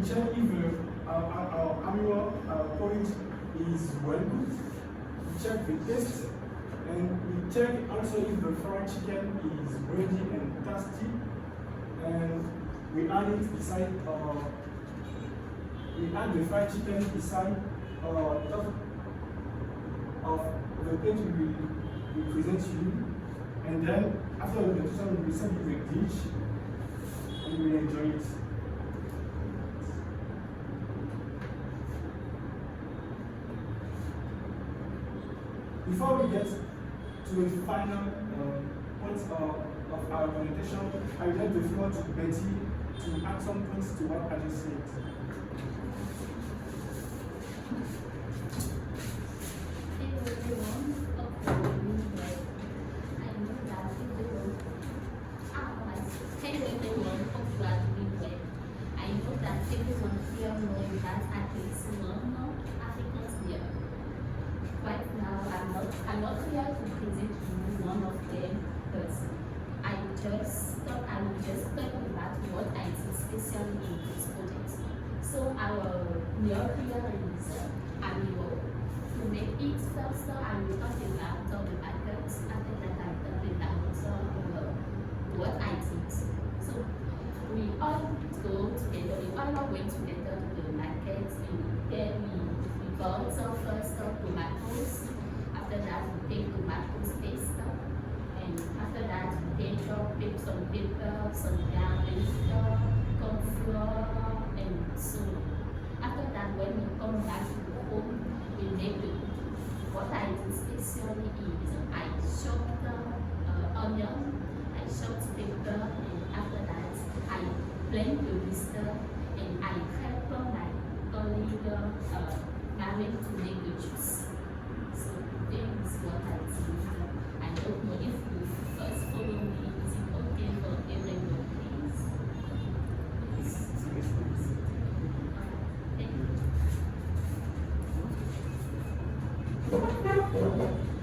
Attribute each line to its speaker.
Speaker 1: check if our annual porridge is well cooked. We check the taste, and we check also if the fried chicken is ready and tasty. And we add it beside. We add the fried chicken beside top of the plate we present to you. And then after the presentation, we send you the dish, and you will enjoy it. Before we get to the final points of our presentation, I will let the floor to Betty to add some points to what I just said.
Speaker 2: I'm not here to present you one of them, but I just thought I would just talk about what I see especially in this project. So our meal here is annual. To make it faster, I will talk about the markets. After that, I talk about what I did. So we all go together. We all went together to the market. Then we bought first tomatoes. After that, we take tomatoes paste, and after that, we pick some pepper, some garlic, corn flour, and so on. After that, when we come back to home, we make what I do especially is I chop onion, I chop pepper, and after that, I blend the whisker, and I prepare my olive marine to make the juice. Is what I do. I don't know if you first follow me. Is it okay for everyone, please? Thank you.